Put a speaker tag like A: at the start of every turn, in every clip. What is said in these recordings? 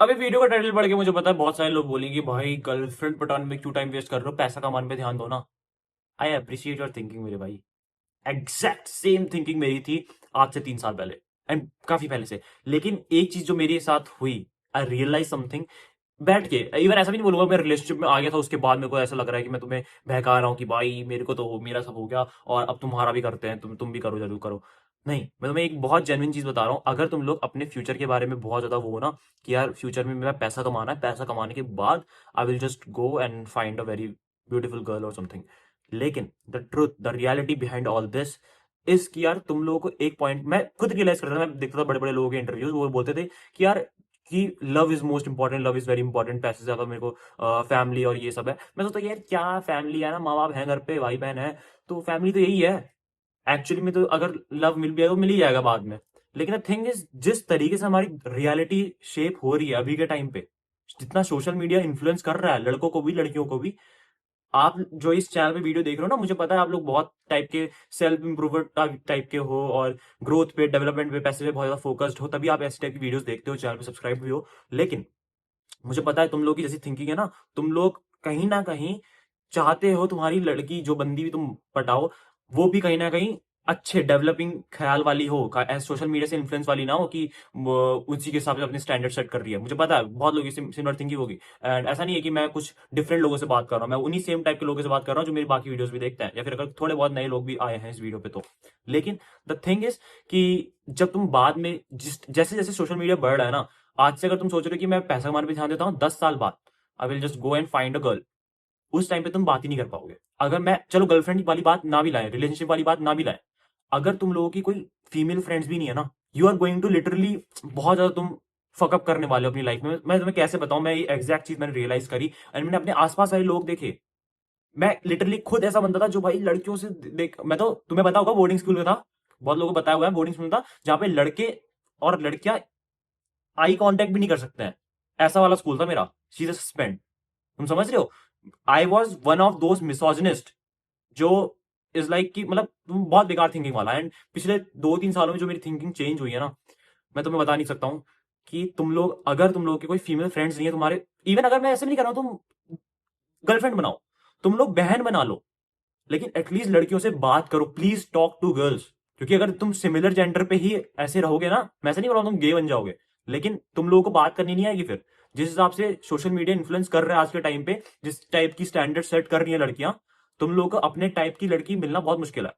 A: अभी वीडियो का टाइटल पढ़ के मुझे पता है बहुत सारे लोग बोलेंगे भाई गर्लफ्रेंड पटाने में क्यों टाइम वेस्ट कर रहे हो, पैसा कमाने पे ध्यान दो ना। आई अप्रिशिएट योर थिंकिंग मेरे भाई। एग्जैक्ट सेम थिंकिंग मेरी थी आज से 3 साल पहले एंड काफी पहले से। लेकिन एक चीज जो मेरे साथ हुई, आई रियलाइज समथिंग बैठ के। इवन ऐसा भी नहीं बोलूंगा मैं रिलेशनशिप में आ गया था उसके बाद मेरे को ऐसा लग रहा है कि मैं तुम्हें बहका रहा हूँ कि भाई मेरे को तो मेरा सब हो गया और अब तुम्हारा भी करते हैं, तुम भी करो, जरूर करो। नहीं, मैं तुम्हें एक बहुत जेन्युइन चीज बता रहा हूँ। अगर तुम लोग अपने फ्यूचर के बारे में बहुत ज्यादा वो हो ना कि यार फ्यूचर में मेरा पैसा कमाना है, पैसा कमाने के बाद I will just go and find a very beautiful girl और समथिंग। लेकिन the truth, the reality behind all this इस कि यार तुम लोगों को एक पॉइंट मैं खुद रियलाइज करता था। मैं देखता था बड़े बड़े लोगों के इंटरव्यूज, वो बोलते थे कि यार कि love is most important, love is very important, पैसे से ज्यादा मेरे को फैमिली और ये सब है। मैं सोचता कि यार क्या फैमिली है ना, माँ बाप है घर पे, भाई बहन है, तो फैमिली तो यही है एक्चुअली में। तो अगर लव मिल भी जाएगा तो मिल ही जाएगा बाद में। लेकिन द थिंग इज जिस तरीके से हमारी रियलिटी शेप हो रही है अभी के टाइम पे, जितना सोशल मीडिया इन्फ्लुएंस कर रहा है लड़कों को भी लड़कियों को भी। आप जो इस चैनल पे वीडियो देख रहे हो ना, मुझे पता है आप लोग बहुत टाइप के सेल्फ इंप्रूवर टाइप के हो और ग्रोथ पे, डेवलपमेंट पे, पैसे पे बहुत ज्यादा फोकस्ड हो, तभी आप ऐसे टाइप की वीडियोस देखते हो, चैनल पे सब्सक्राइब भी हो। लेकिन मुझे पता है तुम लोग की जैसी थिंकिंग है ना, तुम लोग कहीं ना कहीं चाहते हो तुम्हारी लड़की जो बंदी भी तुम पटाओ वो भी कहीं ना कहीं अच्छे डेवलपिंग ख्याल वाली हो, सोशल मीडिया से इन्फ्लुएंस वाली ना हो कि उसी के हिसाब से अपने स्टैंडर्ड सेट कर रही है। मुझे पता है बहुत लोगों की सिमिलर थिंकिंग होगी एंड ऐसा नहीं है कि मैं कुछ डिफरेंट लोगों से बात कर रहा हूँ, मैं उन्हीं सेम टाइप के लोगों से बात कर रहा हूँ जो मेरी बाकी वीडियोस भी देखते हैं, या फिर अगर थोड़े बहुत नए लोग भी आए हैं इस वीडियो पे तो। लेकिन द थिंग इज कि जब तुम बाद में जिस जैसे जैसे सोशल मीडिया बढ़ रहा है ना, आज से अगर तुम सोच रहे हो कि मैं पैसा कमाने पे ध्यान देता हूँ, 10 साल बाद I will just go and find a girl, उस टाइम पे तुम बात ही नहीं कर पाओगे। अगर मैं चलो गर्लफ्रेंड वाली बात ना भी लाए, रिलेशनशिप वाली बात ना भी लाए, अगर तुम लोगों की कोई फीमेल फ्रेंड्स भी नहीं है ना, you are going to literally बहुत ज्यादा तुम फकअप करने वाले हो अपनी लाइफ में। मैं तुम्हें कैसे बताऊं, मैं ये एग्जैक्ट चीज मैंने रियलाइज करी एंड मैंने अपने आसपास सारे लोग देखे। मैं लिटरली खुद ऐसा बनता था जो भाई लड़कियों से देख, मैं तो तुम्हें पता होगा बोर्डिंग स्कूल में था, बहुत लोगों को बताया हुआ है, बोर्डिंग स्कूल में था जहां पे लड़के और लड़कियां आई कांटेक्ट भी नहीं कर सकते हैं। ऐसा वाला स्कूल था मेरा, शी सस्पेंड। तुम समझ रहे हो, I was one of those misogynist जो इज लाइक कि मतलब तुम बहुत बेकार थिंकिंग वाला। एंड पिछले 2-3 सालों में जो मेरी थिंकिंग चेंज हुई है ना, मैं तुम्हें बता नहीं सकता हूँ कि तुम लोग अगर तुम लोग के कोई फीमेल फ्रेंड्स नहीं है तुम्हारे, इवन अगर मैं ऐसे नहीं कर रहा हूं तुम गर्लफ्रेंड बनाओ, तुम लोग बहन बना लो, लेकिन एटलीस्ट लड़कियों से बात करो, प्लीज टॉक टू गर्ल्स। क्योंकि अगर तुम सिमिलर जेंडर पे ही ऐसे रहोगे ना, मैं ऐसे नहीं बोल रहा हूं तुम गे बन जाओगे, लेकिन तुम लोगों को बात करनी नहीं आएगी फिर। जिस हिसाब से सोशल मीडिया इन्फ्लुएंस कर रहा है आज के टाइम पे, जिस टाइप की स्टैंडर्ड सेट कर रही है लड़कियां, तुम लोगों को अपने टाइप की लड़की मिलना बहुत मुश्किल है।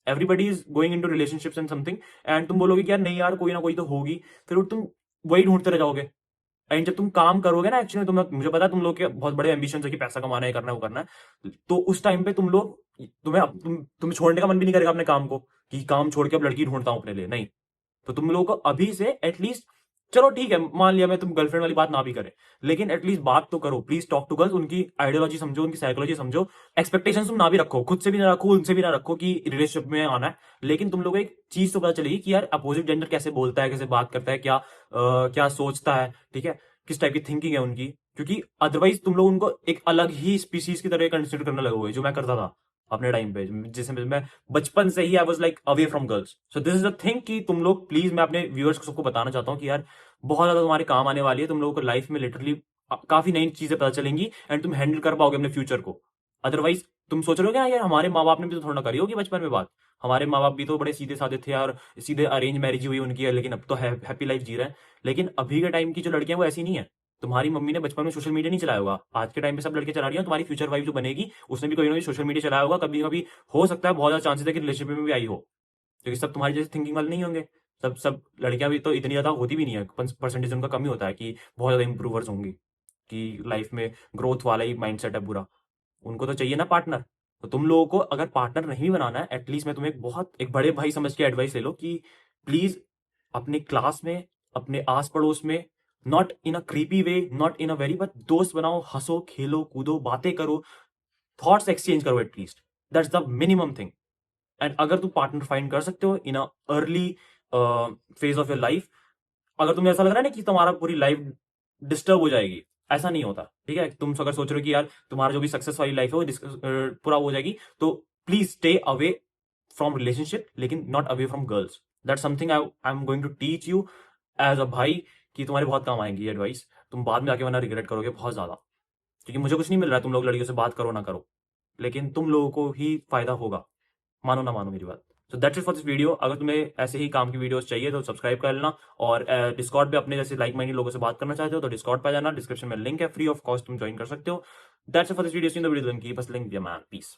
A: Everybody is going in to relationships and something, and तुम बोलोगे कि यार नहीं यार कोई ना कोई तो होगी, फिर तुम वही ढूंढते रह जाओगे। एंड जब तुम काम करोगे ना एक्चुअली, तुम मुझे पता है तुम लोग के बहुत बड़े एम्बिशन है कि पैसा कमाना है, करना है, वो करना है, तो उस टाइम पे तुम लोग तुम्हें छोड़ने का मन भी नहीं करेगा अपने काम को कि काम छोड़ के अब लड़की ढूंढता हूं अपने लिए, नहीं। तो तुम लोगों को अभी से एटलीस्ट, चलो ठीक है मान लिया मैं तुम गर्लफ्रेंड वाली बात ना भी करे, लेकिन एटलीस्ट बात तो करो, प्लीज टॉक टू गर्ल्स, उनकी आइडियोलॉजी समझो, उनकी साइकोलॉजी समझो। एक्सपेक्टेशन तुम ना भी रखो, खुद से भी ना रखो, उनसे भी ना रखो कि रिलेशनशिप में आना है, लेकिन तुम लोगों को एक चीज तो पता चलेगी कि यार अपोजिट जेंडर कैसे बोलता है, कैसे बात करता है, क्या सोचता है, ठीक है, किस टाइप की थिंकिंग है उनकी। क्योंकि अदरवाइज तुम लोग उनको एक अलग ही स्पीसीज की तरह कंसिडर करने लगोगे, जो मैं करता था अपने टाइम पे, जिसमें मैं बचपन से ही I was like away from girls. So this is the thing कि तुम लोग प्लीज, मैं अपने व्यूअर्स को सबको बताना चाहता हूँ कि यार बहुत ज्यादा तुम्हारे काम आने वाली है, तुम लोगों को लाइफ में लिटरली काफी नई चीजें पता चलेंगी एंड तुम हैंडल कर पाओगे अपने फ्यूचर को। अदरवाइज तुम सोच रहे हो क्या यार हमारे माँ बाप ने भी तो थोड़ा ना करी होगी बचपन में बात, हमारे माँ बाप भी तो बड़े सीधे साधे थे यार, सीधे अरेंज मैरिज हुई उनकी है, लेकिन अब तो हैप्पी लाइफ जी रहे हैं। लेकिन अभी के टाइम की जो लड़कियां वो ऐसी नहीं है। तुम्हारी मम्मी ने बचपन में सोशल मीडिया नहीं चलाया होगा, आज के टाइम पे सब लड़के चला रही हैं, तुम्हारी फ्यूचर वाइफ जो बनेगी उसने भी कोई ना कोई सोशल मीडिया चलाया होगा कभी कभी। हो सकता है बहुत ज्यादा चांसेस है कि रिलेशनशिप में भी आई हो, क्योंकि सब तुम्हारी जैसे थिंकिंग वाले नहीं होंगे। सब सब लड़कियां भी तो इतनी ज्यादा होती भी नहीं है, परसेंटेज उनका कम ही होता है कि बहुत ज्यादा इंप्रूवर्स होंगी, कि लाइफ में ग्रोथ वाला ही माइंडसेट है पूरा। उनको तो चाहिए ना पार्टनर। तो तुम लोगों को अगर पार्टनर नहीं बनाना है, एटलीस्ट मैं तुम्हें एक बड़े भाई समझ के एडवाइस ले लो कि प्लीज अपने क्लास में, अपने आस पड़ोस में, not in a creepy way, not in a very, but दोस्त बनाओ, हंसो खेलो कूदो बातें करो, थॉट्स एक्सचेंज करो at least. That's the minimum thing. And अगर तुम पार्टनर फाइंड कर सकते हो in a early phase of your life, अगर तुम्हें ऐसा लग रहा है ना कि तुम्हारा पूरी लाइफ डिस्टर्ब हो जाएगी, ऐसा नहीं होता, ठीक है। तुम अगर सोच रहे हो कि यार तुम्हारा जो भी सक्सेस वाली लाइफ है वो पूरा हो जाएगी, तो please stay away from relationship, लेकिन not away from girls. That something I am going to teach you as a भाई, कि तुम्हारे बहुत काम आएंगी ये एडवाइस, तुम बाद में आके वरना रिग्रेट करोगे बहुत ज्यादा, क्योंकि मुझे कुछ नहीं मिल रहा है, तुम लोग लड़कियों से बात करो ना करो, लेकिन तुम लोगों को ही फायदा होगा, मानो ना मानो मेरी बात। So that's it for this video. अगर तुम्हें ऐसे ही काम की वीडियोस चाहिए तो सब्सक्राइब कर लेना, और डिस्कॉर्ड पे अपने जैसे लाइक माइंडेड लोगों से बात करना चाहते हो तो डिस्कॉर्ड पे जाना, डिस्क्रिप्शन में लिंक है, फ्री ऑफ कॉस्ट तुम ज्वाइन कर सकते हो। That's it for this video, see in the video, keep us link, man, piece.